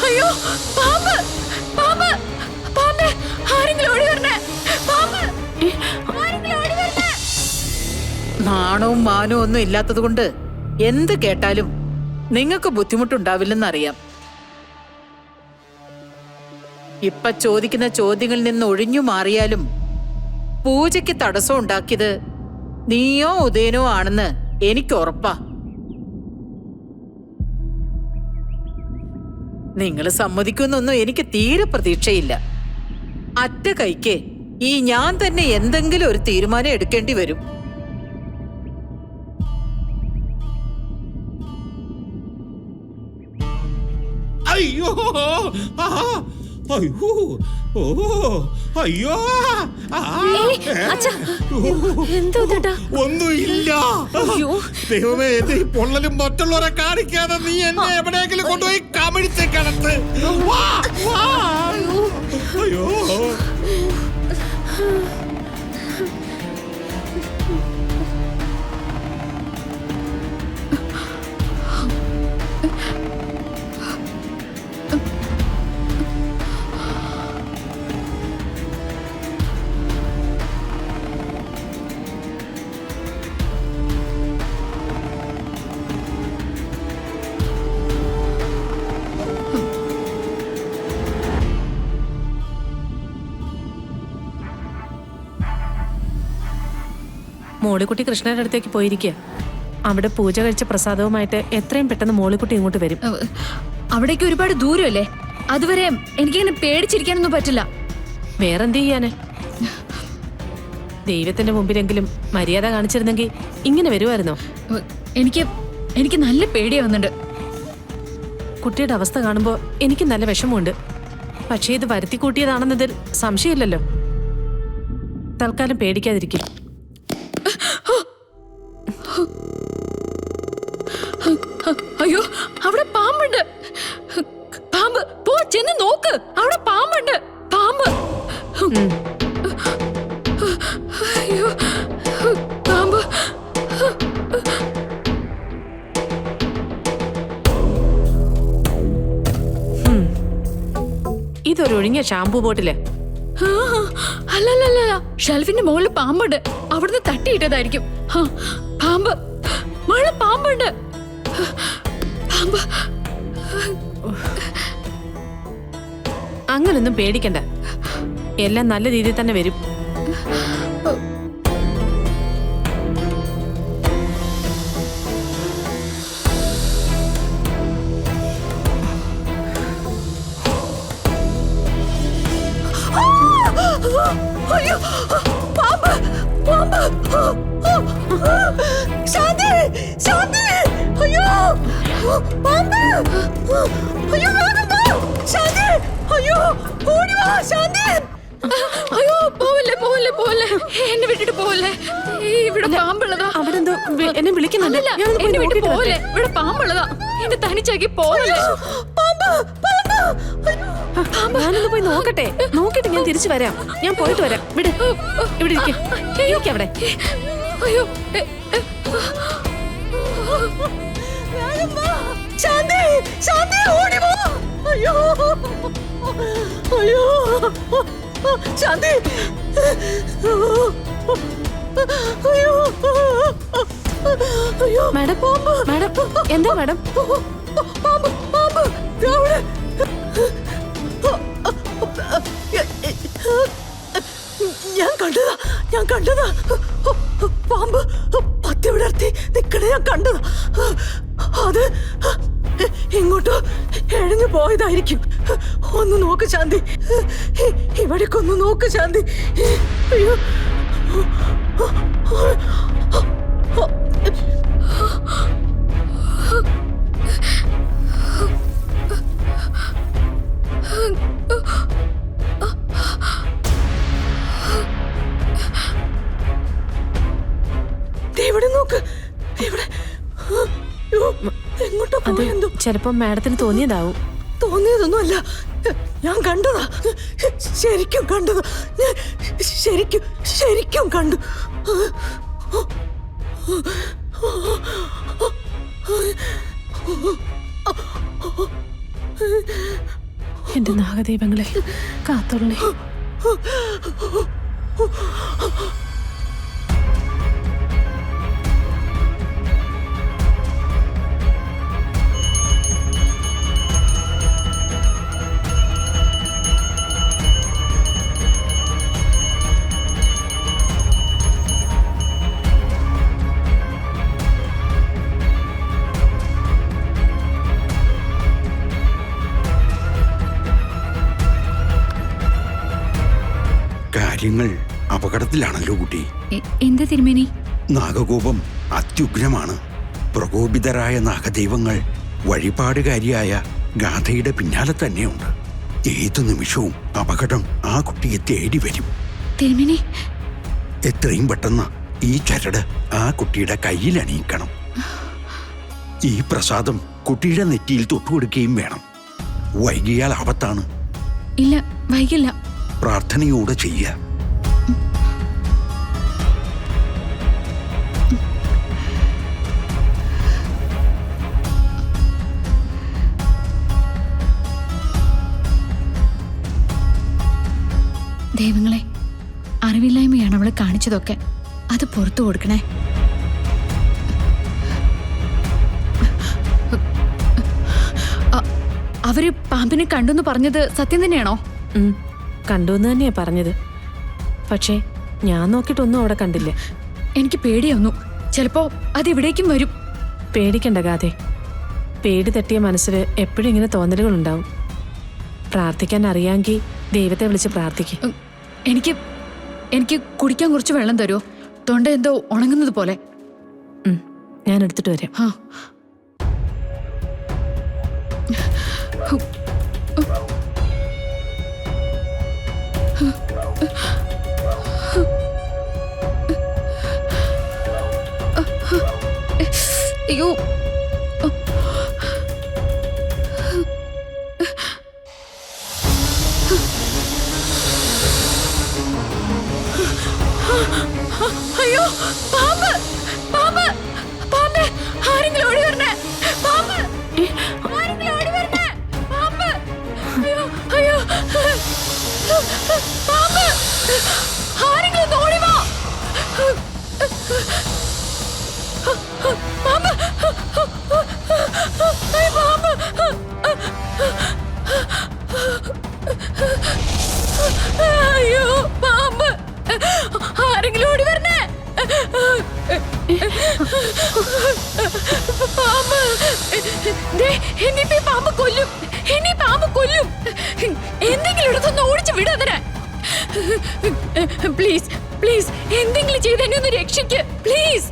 അയ്യോ, പാമ്പ് പാമ്പ് പാമ്പ്! ആരെങ്കിലും ഓടി വരണേ! പാമ്പ്! ആരെങ്കിലും ഓടി വരണേ! നാണവും മാനവും ഒന്നും ഇല്ലാത്തത് കൊണ്ട് എന്ത് കേട്ടാലും നിങ്ങൾക്ക് ബുദ്ധിമുട്ടുണ്ടാവില്ലെന്നറിയാം. ഇപ്പൊ ചോദിക്കുന്ന ചോദ്യങ്ങളിൽ നിന്ന് ഒഴിഞ്ഞു മാറിയാലും പൂജയ്ക്ക് തടസ്സം ഉണ്ടാക്കിയത് നീയോ ഉദയനോ ആണെന്ന് എനിക്ക് ഉറപ്പാ. നിങ്ങൾ സമ്മതിക്കുന്നൊന്നും എനിക്ക് തീരെ പ്രതീക്ഷയില്ല. അറ്റ കൈക്ക് ഈ ഞാൻ തന്നെ എന്തെങ്കിലും ഒരു തീരുമാനം എടുക്കേണ്ടി വരും. അയ്യോ, അയ്യോ, ഓ, അയ്യോ, ഒന്നുമില്ല. ദൈവമേ, എന്റെ ഈ പൊള്ളലും മറ്റുള്ളവരെ കാണിക്കാതെ നീ എന്നെ എവിടെയെങ്കിലും കൊണ്ടുപോയി കമിഴ്ത്തി കിടത്ത്. അയ്യോ, മോളിക്കുട്ടി കൃഷ്ണന്റെ അടുത്തേക്ക് പോയിരിക്കുക. അവിടെ പൂജ കഴിച്ച പ്രസാദവുമായിട്ട് എത്രയും പെട്ടെന്ന് മോളിക്കുട്ടി ഇങ്ങോട്ട് വരും. അവിടേക്ക് ഒരുപാട് ദൂരമല്ലേ, അതുവരെ എനിക്കിങ്ങനെ പേടിച്ചിരിക്കാനൊന്നും പറ്റില്ല. വേറെന്ത് ചെയ്യാന്? ദൈവത്തിന്റെ മുമ്പിലെങ്കിലും മര്യാദ കാണിച്ചിരുന്നെങ്കിൽ ഇങ്ങനെ വരുമായിരുന്നോ? എനിക്ക് നല്ല പേടിയാവുന്നുണ്ട്. കുട്ടിയുടെ അവസ്ഥ കാണുമ്പോൾ എനിക്ക് നല്ല വിഷമമുണ്ട്. പക്ഷേ ഇത് വരുത്തി കൂട്ടിയതാണെന്നതിൽ സംശയമില്ലല്ലോ. തൽക്കാലം പേടിക്കാതിരിക്കും. അയ്യോ, അവിടെ പാമ്പുണ്ട്. പാമ്പ്! പോ, ചെന്ന് നോക്ക്, അവിടെ പാമ്പുണ്ട്. പാമ്പ്! അയ്യോ, പാമ്പ്! ഇതൊരൊഴിഞ്ഞ ഷാമ്പൂ ബോട്ടില്. അല്ലല്ല, ഷെൽഫിന്റെ മുകളിൽ പാമ്പുണ്ട്. അവിടുന്ന് തട്ടിയിട്ടതായിരിക്കും. പാമ്പ്! മഴ പാമ്പുണ്ട്. പാമ്പ്! അങ്ങനൊന്നും പേടിക്കണ്ട, എല്ലാം നല്ല രീതിയിൽ തന്നെ വരും. അയ്യോ, പാമ്പ്! പാമ്പ്! ശാന്തി! ശാന്തി! അയ്യോ, പാമ്പ്! അയ്യോ, വേഗം വാ! ശാന്തി! അയ്യോ, ഓടി വാ ശാന്തി! അയ്യോ, പോവല്ലേ പോവല്ലേ പോവല്ലേ, എന്നെ വിട്ടിട്ട് പോവല്ലേ. ഇവിടെ പാമ്പുള്ളതാ. അവരെന്തോ എന്നെ വിളിക്കുന്നുണ്ട്. എന്നെ വിട്ട് പോവല്ലേ, ഇവിടെ പാമ്പുള്ളതാ. എന്നെ തനിച്ചാക്കി പോവല്ലേ. പാമ്പ്! പാമ്പ്! ഞാനൊന്ന് പോയി നോക്കട്ടെ. നോക്കിട്ട് ഞാൻ തിരിച്ചു വരാം. ഞാൻ പോയിട്ട് വരാം. ഇവിടെ ഇവിടെ ഇരിക്കും അവിടെ. അയ്യോ, ശാന്തി! ശാന്തി, ഓടി വാ! അയ്യോ, അയ്യോ, ശാന്തി! അയ്യോ, അയ്യോ, മാഡം, മാഡം, എന്താ മാഡം? പാമ്പ്! പാമ്പ്! അവിടെ ഞാൻ കണ്ടതാ പാമ്പ് പത്തി വിടർത്തി നിക്കണ ഞാൻ കണ്ടതാ. അത് ഇങ്ങോട്ടോ എഴഞ്ഞു പോയതായിരിക്കും. ഒന്ന് നോക്ക് ശാന്തി, ഇവിടേക്ക് ഒന്ന് നോക്ക് ശാന്തി. അയ്യോ, ചിലപ്പോ മാഡത്തിന് തോന്നിയതാവും. തോന്നിയതൊന്നുമല്ല, ഞാൻ കണ്ടതാ. ശരിക്കും കണ്ടതാ. ശരിക്കും കണ്ടു. എന്റെ നാഗദൈവങ്ങളെ കാത്തോളണേ. കാര്യങ്ങൾ അപകടത്തിലാണല്ലോ കുട്ടി. എന്താ തിരുമേനി? നാഗകോപം അത്യുഗ്രമാണ്. പ്രകോപിതരായ നാഗദൈവങ്ങൾ വഴിപാടുകാരിയായ ഗാഥയുടെ പിന്നാലെ തന്നെയുണ്ട്. ഏതു നിമിഷവും അപകടം ആ കുട്ടിയെ തേടി വരും. തിരുമേനി, എത്രയും പെട്ടെന്ന് ഈ ചരട് ആ കുട്ടിയുടെ കയ്യിൽ അണിയിക്കണം. ഈ പ്രസാദം കുട്ടിയുടെ നെറ്റിയിൽ തൊട്ടുകൊടുക്കുകയും വേണം. വൈകിയാൽ ആപത്താണ്. ഇല്ല, വൈകില്ല. പ്രാർത്ഥനയോടെ ചെയ്യുക. ദൈവങ്ങളെ, അറിവില്ലായ്മയാണ് അവള് കാണിച്ചതൊക്കെ. അത് പുറത്തു കൊടുക്കണേ. അവര് പാമ്പിനെ കണ്ടെന്ന് പറഞ്ഞത് സത്യം തന്നെയാണോ? കണ്ടു എന്ന് തന്നെയാ പറഞ്ഞത്. പക്ഷേ ഞാൻ നോക്കിയിട്ടൊന്നും അവിടെ കണ്ടില്ല. എനിക്ക് പേടിയാവുന്നു. ചിലപ്പോ അതെവിടേക്കും വരും. പേടിക്കണ്ട ഗാഥേ. പേടി തട്ടിയ മനസ്സിൽ എപ്പോഴും ഇങ്ങനെ തോന്നലുകൾ ഉണ്ടാവും. പ്രാർത്ഥിക്കാൻ അറിയാമെങ്കിൽ ദൈവത്തെ വിളിച്ച് പ്രാർത്ഥിക്കും. എനിക്ക് കുടിക്കാൻ കുറച്ച് വെള്ളം തരുമോ? തൊണ്ട എന്തോ ഉണങ്ങുന്നത് പോലെ. ഞാൻ എടുത്തിട്ട് വരാം. അയ്യോ, അയ്യോ, പാമ്പ് പാമ്പ് പാമ്പ്! ആരെങ്കിലും ഓടി വരണേ! പാമ്പ്! ആരെങ്കിലും ഓടി വരണേ! പാമ്പ്! അയ്യോ, അയ്യോ, പാമ്പ്! ആരെങ്കിലും ഒന്ന് ഓടി വാ! പാമ്പ്! അയ്യോ, പാമ്പ്! അയ്യോ, പാമ്പ്! ആരെങ്കിലും ഓടി വരണേ! പാമ്പ്! എന്നിപ്പോ പാമ്പ് കൊല്ലും! എന്നെ പാമ്പ് കൊല്ലും! എന്തെങ്കിലും എടുത്തൊന്ന് ഓടിച്ചു വിടാതിനെ! പ്ലീസ് പ്ലീസ്, എന്തെങ്കിലും ചെയ്ത് എന്നെ ഒന്ന് രക്ഷിക്ക് പ്ലീസ്.